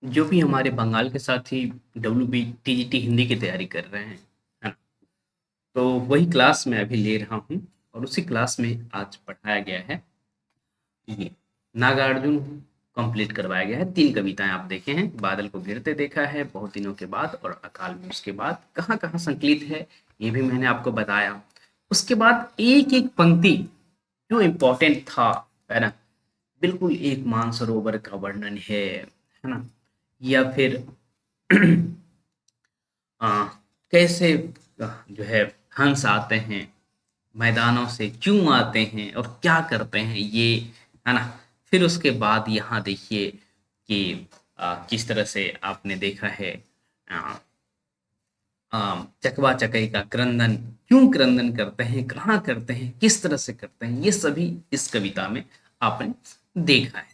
जो भी हमारे बंगाल के साथी WBTGT हिंदी की तैयारी कर रहे हैं, है ना? तो वही क्लास मैं अभी ले रहा हूँ और उसी क्लास में आज पढ़ाया गया है ये नागार्जुन कंप्लीट करवाया गया है। 3 कविताएँ आप देखे हैं, बादल को गिरते देखा है, बहुत दिनों के बाद और अकाल में उसके बाद, कहाँ-कहाँ संकलित है, ये भी मैंने आपको बताया। उसके बाद एक-एक पंक्ति जो इम्पोर्टेंट था, है ना? बिल्कुल एक मानसरोवर का वर्णन है ना? या फिर अ, कैसे जो है हंस आते हैं, मैदानों से क्यों आते हैं और क्या करते हैं ये, है ना? फिर उसके बाद यहाँ देखिए कि किस तरह से आपने देखा है अ चकवा चकई का क्रंदन, क्यों क्रंदन करते हैं, कहाँ करते हैं, किस तरह से करते हैं, ये सभी इस कविता में आपने देखा है।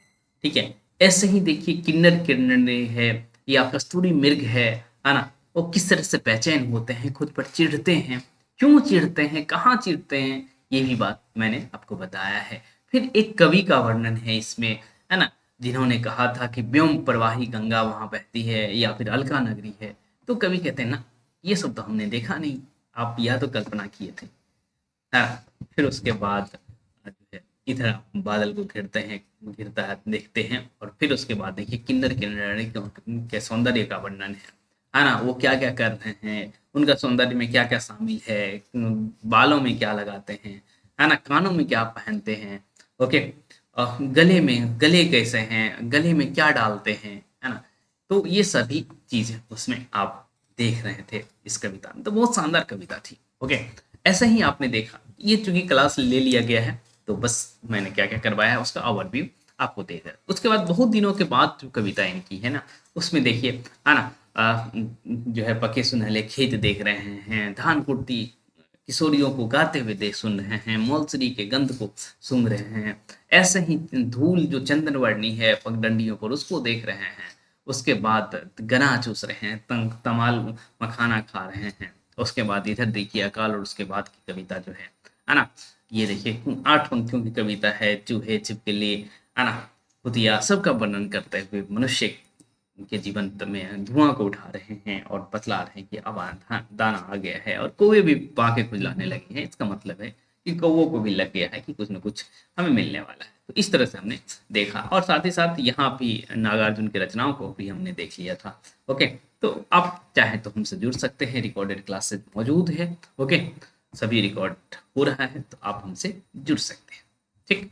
ठीक है? ऐसे ही देखिए किन्नर किन्नर है या कस्तूरी मृग है ना? वो किस तरह से बेचैन होते हैं, खुद पर चिढ़ते हैं, क्यों चिढ़ते हैं, कहाँ चिढ़ते हैं, ये भी बात मैंने आपको बताया है। फिर एक कवि का वर्णन है इसमें, है ना? जिन्होंने कहा था कि व्योम प्रवाही गंगा वहाँ बहती है या फिर अलका नगरी है। तो कवि कहते हैं ना, ये सब तो हमने देखा नहीं, आप यह तो कल्पना किए थे। हाँ, फिर उसके बाद जो है इधर आप बादल को घिरता है देखते हैं और फिर उसके बाद देखिए किन्नर किन्नरी के सौंदर्य का वर्णन है ना? वो क्या क्या कर रहे हैं, उनका सौंदर्य में क्या क्या शामिल है, बालों में क्या लगाते हैं, है ना? कानों में क्या पहनते हैं, ओके, गले में गले कैसे हैं, गले में क्या डालते हैं, है ना? तो ये सभी चीजें उसमें आप देख रहे थे इस कविता में। तो बहुत शानदार कविता थी। ओके, ऐसा ही आपने देखा, ये चूंकि क्लास ले लिया गया है तो बस मैंने क्या क्या करवाया है उसका ओवरव्यू आपको दे दिया। उसके बाद बहुत दिनों के बाद जो कविता इनकी है ना, उसमें देखिए, है ना, जो है पके सुनहले खेत देख रहे हैं, धान कुटती किशोरियों को गाते हुए देख सुन रहे हैं, मौलसरी के गंध को सूंघ रहे हैं, ऐसे ही धूल जो चंदनवर्णी है पगडंडियों पर उसको देख रहे हैं। उसके बाद गन्ना चूस रहे हैं, तमाल मखाना खा रहे हैं। उसके बाद इधर देखिए अकाल और उसके बाद की कविता जो है ना? ये देखिए 8 पंक्तियों की कविता है, चूहे छिपकली, है ना, भुतिया सबका वर्णन करते हुए मनुष्य के जीवन में धुआं को उठा रहे हैं और बतला रहे हैं कि अब दाना आ गया है और कौवे भी बांके खुजलाने लगे हैं। इसका मतलब है कि कौवों को भी लग गया है कि कुछ न कुछ हमें मिलने वाला है। तो इस तरह से हमने देखा और साथ ही साथ यहाँ भी नागार्जुन की रचनाओं को भी हमने देख लिया था। ओके, तो आप चाहे तो हमसे जुड़ सकते हैं, रिकॉर्डेड क्लासेस मौजूद है। ओके, सभी रिकॉर्ड हो रहा है तो आप हमसे जुड़ सकते हैं। ठीक।